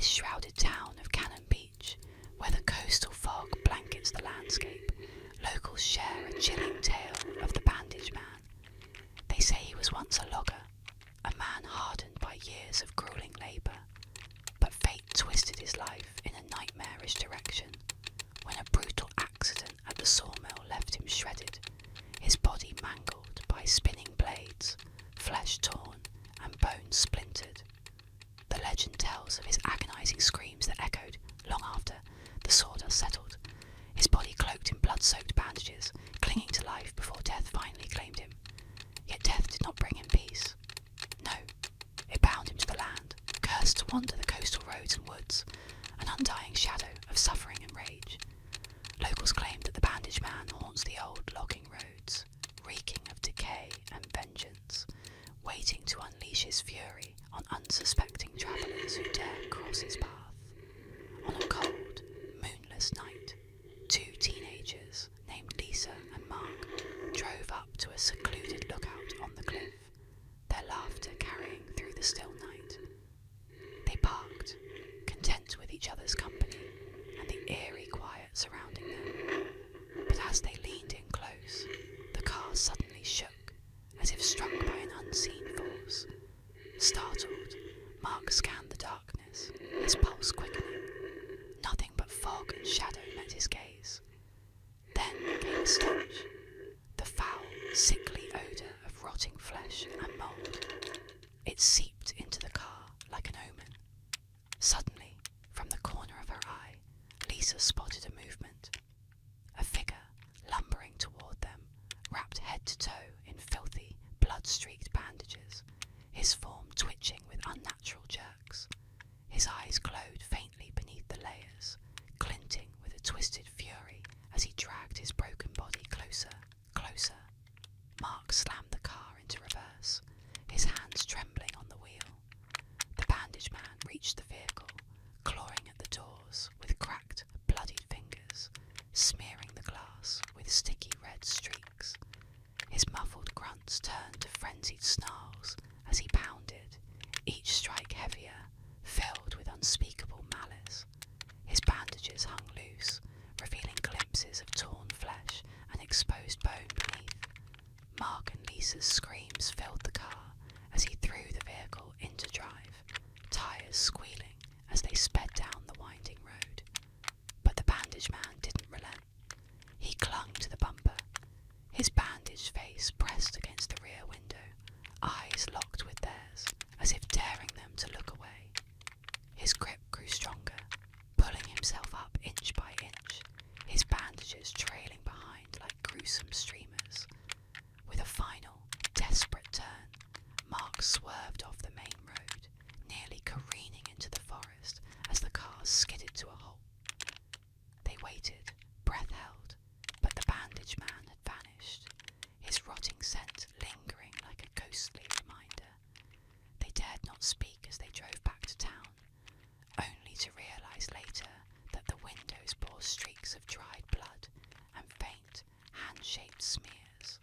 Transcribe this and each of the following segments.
mist-shrouded town of Cannon Beach, where the coastal fog blankets the landscape, locals share a chilling tale of the Bandage Man. They say he was once a logger, a man hardened by years of grueling labour, but fate twisted his life in a nightmarish direction when a brutal accident at the sawmill left him shredded, his body mangled by spinning blades, flesh torn and bones splintered. The legend tells of his agonising screams that echoed long after the sawdust settled, his body cloaked in blood-soaked bandages, clinging to life before death finally claimed him. Yet death did not bring him peace. No, it bound him to the land, cursed to wander the coastal roads and woods, an undying shadow of suffering and rage. Locals claim that the Bandage Man haunts the old logging roads, reeking of decay and vengeance, waiting to unleash his fury on unsuspecting travellers who dare cross his path. On a cold, moonless night, two teenagers named Lisa and Mark drove up to a secluded lookout on the cliff, their laughter carrying through the still night. They parked, content with each other's company and the eerie quiet surrounding them. But as they leaned in close, the car suddenly shook, as if struck by an unseen force. Startled, Mark scanned the darkness, his pulse quickening. Nothing but fog and shadow met his gaze. Then came a stench, the foul, sickly odour of rotting flesh and mould. It seeped into the car like an omen. Suddenly, from the corner of her eye, Lisa spotted a movement. A figure lumbering toward them, wrapped head to toe in filthy, blood-streaked bandages, his form twitching with unnatural jerks. His eyes glowed faintly beneath the layers, glinting with a twisted fury as he dragged his broken body closer, closer. Mark slammed the car into reverse, his hands trembling on the wheel. The Bandage Man reached the vehicle, clawing at the doors with cracked, bloodied fingers, smearing the glass with sticky red streaks. His muffled grunts turned to frenzied snarls as he pounded, each strike heavier, filled with unspeakable malice. His bandages hung loose, revealing glimpses of torn flesh and exposed bone beneath. Mark and Lisa's screams filled the car as he threw the vehicle into drive, tyres squealing as they sped down the winding road. But the Bandage Man didn't relent. He clung to the bumper, his bandaged face pressed against the rear window, eyes locked with theirs, as if daring them to look away. His grip grew stronger, pulling himself up inch by inch, his bandages trailing behind like gruesome streamers. With a final, desperate turn, Mark swerved off the main road, nearly careening into the forest as the car skidded to a halt. They waited, breath held, but the Bandage Man had vanished, his rotting scent lingering like a ghostly reminder. They dared not speak as they drove back to town, only to realise later that the windows bore streaks of dried blood and faint, hand-shaped smears.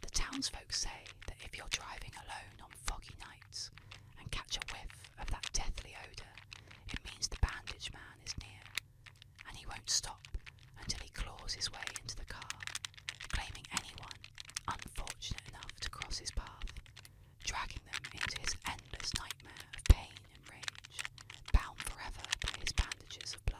The townsfolk say that if you're driving alone on foggy nights and catch a whiff of that deathly odour, it means the Bandage Man is near, and he won't stop until he claws his way into the car, claiming anyone unfortunate enough to cross his path, dragging them into his endless nightmare of pain and rage, bound forever by his bandages of blood.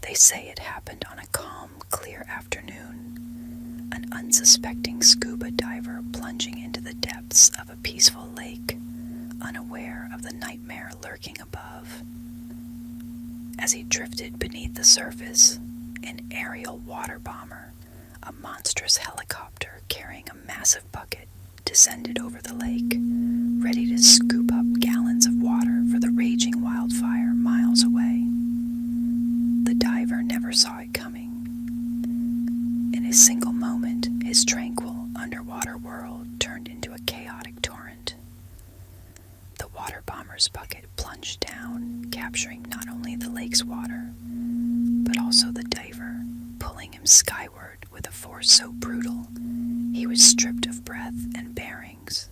They say it happened on a calm, clear afternoon. An unsuspecting scuba diver plunging into the depths of a peaceful lake, unaware of the nightmare lurking above. As he drifted beneath the surface, an aerial water bomber, a monstrous helicopter carrying a massive bucket, descended over the lake, ready to scoop up gallons of water for the raging wildfire miles away. The diver never saw it coming. In a single moment, his tranquil underwater world turned into a chaotic torrent. The water bomber's bucket plunged down, capturing not only the lake's water, but also the diver, pulling him skyward with a force so brutal he was stripped of breath and bearings.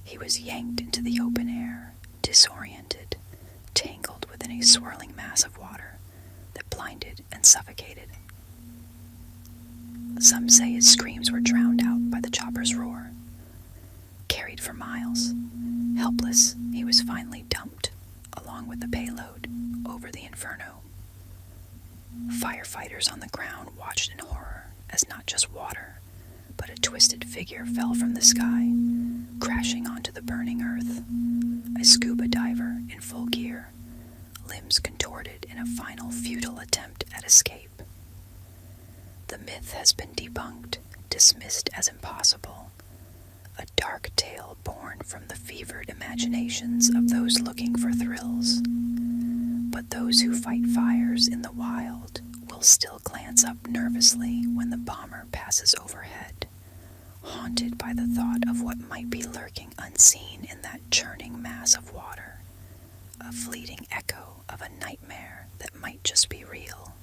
He was yanked into the open air, disoriented, tangled within a swirling mass of water that blinded and suffocated. Some say his screams were drowned out by the chopper's roar. Carried for miles, helpless, he was finally dumped, along with the payload, over the inferno. Firefighters on the ground watched in horror as not just water, but a twisted figure fell from the sky, crashing onto the burning earth. A scuba diver in full gear, limbs contorted in a final futile attempt at escape. The myth has been debunked, dismissed as impossible, a dark tale born from the fevered imaginations of those looking for thrills. But those who fight fires in the wild will still glance up nervously when the bomber passes overhead, haunted by the thought of what might be lurking unseen in that churning mass of water, a fleeting echo of a nightmare that might just be real.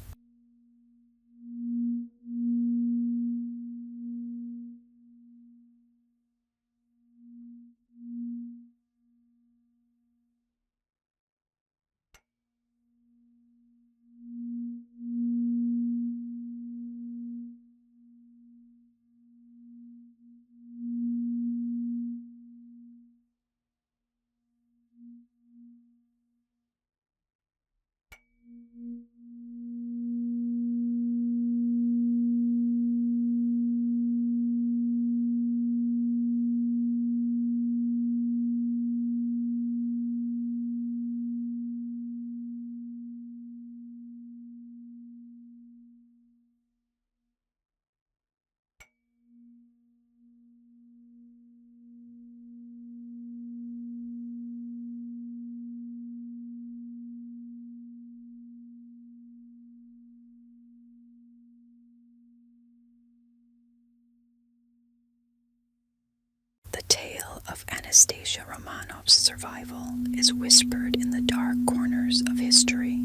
The tale of Anastasia Romanov's survival is whispered in the dark corners of history,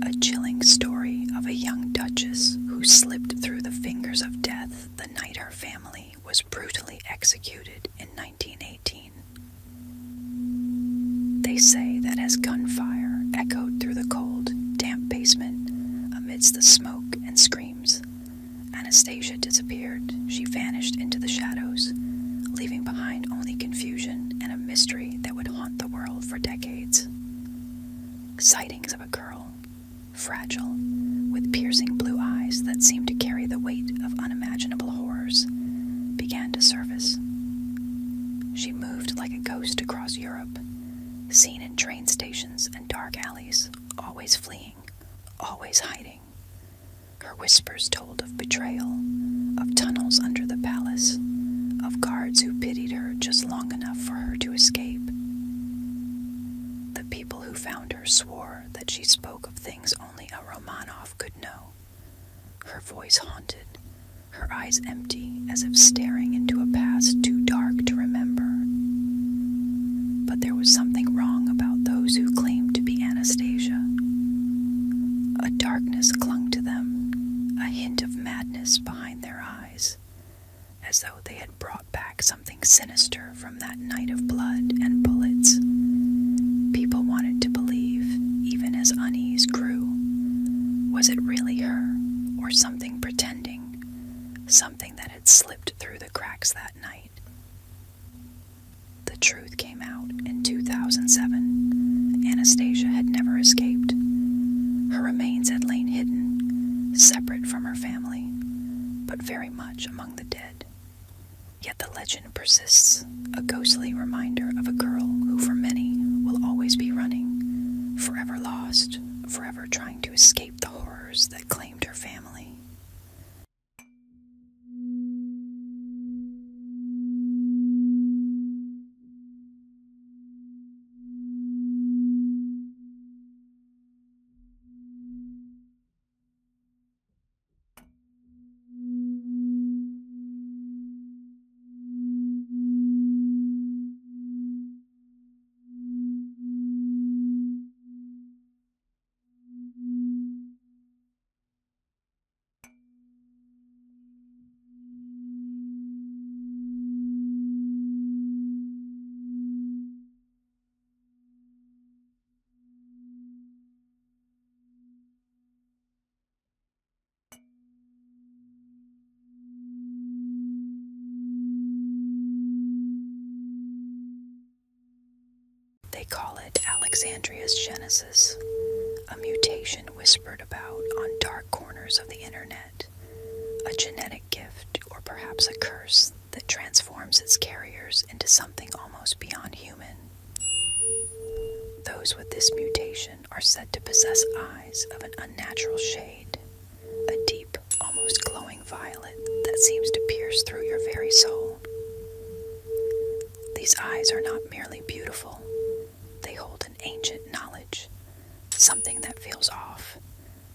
a chilling story of a young duchess who slipped through the fingers of death the night her family was brutally executed in 1918. They say that as gunfire echoed through the cold, damp basement amidst the smoke and screams, Anastasia disappeared. She vanished into the shadows, leaving behind only confusion and a mystery that would haunt the world for decades. Sightings of a girl, fragile, with piercing blue eyes that seemed to carry the weight of unimaginable horrors, began to surface. She moved like a ghost across Europe, seen in train stations and dark alleys, always fleeing, always hiding. Her whispers told of betrayal, of tunnels under the palace, of guards who pitied her just long enough for her to escape. The people who found her swore that she spoke of things only a Romanov could know. Her voice haunted, her eyes empty as if staring into a past too dark to remember. But there was something wrong about those who claimed to be Anastasia. A darkness clung to them, a hint of madness behind their eyes, as though they had brought back something sinister from that night of blood and bullets. People wanted to believe, even as unease grew. Was it really her, or something pretending, something that had slipped through the cracks that night? The truth came out in 2007. Anastasia had never escaped. Her remains had lain hidden, separate from her family, but very much among the dead. Yet the legend persists, a ghostly reminder of a girl call it Alexandria's genesis, a mutation whispered about on dark corners of the internet, a genetic gift or perhaps a curse that transforms its carriers into something almost beyond human. Those with this mutation are said to possess eyes of an unnatural shade, a deep, almost glowing violet that seems to pierce through your very soul. These eyes are not merely beautiful, they hold an ancient knowledge, something that feels off,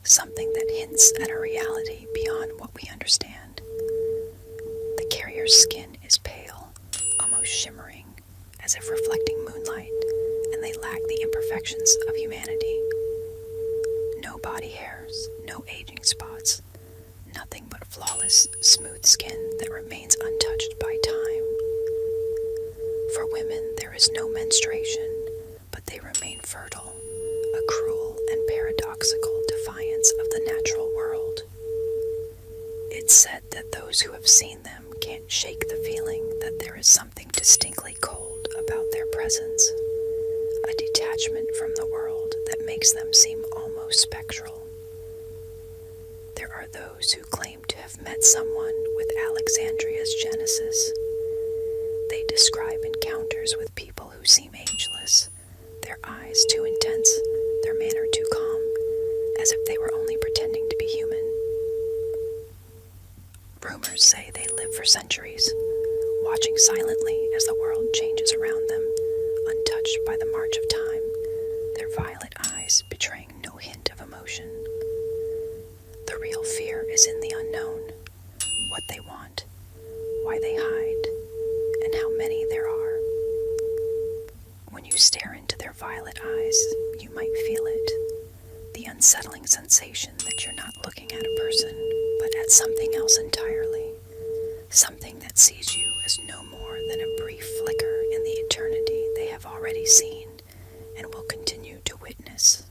something that hints at a reality beyond what we understand. The carrier's skin is pale, almost shimmering, as if reflecting moonlight, and they lack the imperfections of humanity. No body hairs, no aging spots, nothing but flawless, smooth skin that remains untouched by time. For women, there is no menstruation, but they remain fertile, a cruel and paradoxical defiance of the natural world. It's said that those who have seen them can't shake the feeling that there is something distinctly cold about their presence, a detachment from the world that makes them seem almost spectral. There are those who claim to have met someone with Alexandria's genesis. They describe encounters with people who seem ageless, their eyes too intense, their manner too calm, as if they were only pretending to be human. Rumors say they live for centuries, watching silently as the world changes around them, untouched by the march of time, their violet eyes betraying no hint of emotion. The real fear is in the unknown, what they want, why they hide, and how many there are. When you stare into their violet eyes, you might feel it, the unsettling sensation that you're not looking at a person, but at something else entirely, something that sees you as no more than a brief flicker in the eternity they have already seen and will continue to witness.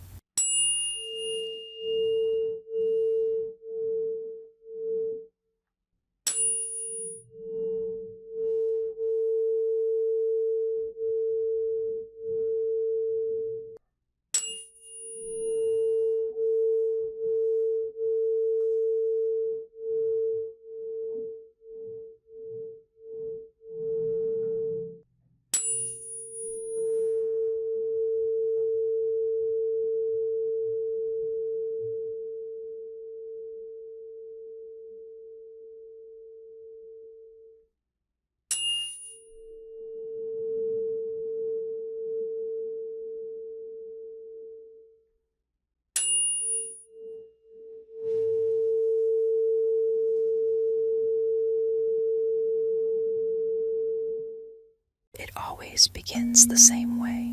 It always begins the same way.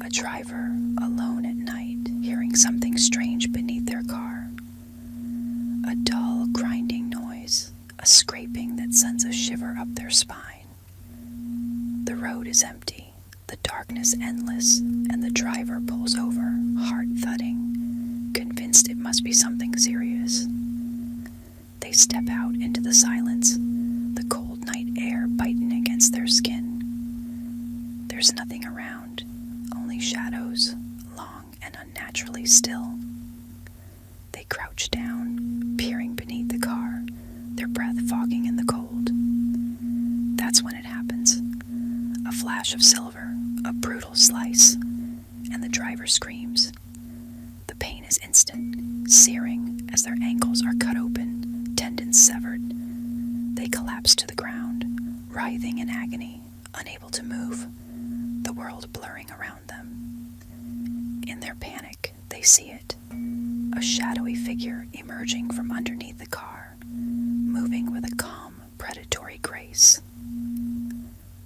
A driver, alone at night, hearing something strange beneath their car. A dull, grinding noise, a scraping that sends a shiver up their spine. The road is empty, the darkness endless, and the driver pulls over, heart thudding, convinced it must be something serious. They step out into the silence, the cold night air biting against their skin. There's nothing around, only shadows, long and unnaturally still. They crouch down, peering beneath the car, their breath fogging in the cold. That's when it happens. A flash of silver, a brutal slice, and the driver screams. The pain is instant, searing as their ankles are cut open, tendons severed. They collapse to the ground, writhing in agony, unable to move, the world blurring around them. In their panic, they see it, a shadowy figure emerging from underneath the car, moving with a calm, predatory grace.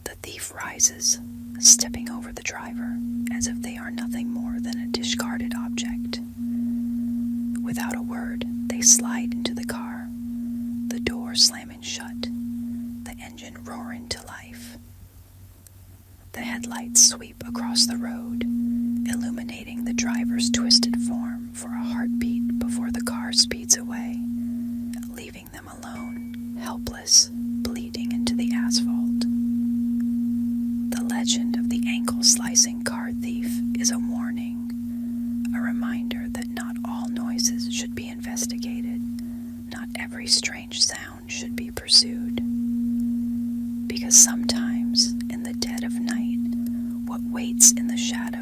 The thief rises, stepping over the driver, as if they are nothing more than a discarded object. Without a word, they slide into the car, the door slamming shut, the engine roaring to life. The headlights sweep across the road, illuminating the driver's twisted form for a heartbeat before the car speeds away, leaving them alone, helpless, bleeding into the asphalt. The legend of the ankle-slicing car thief what waits in the shadows.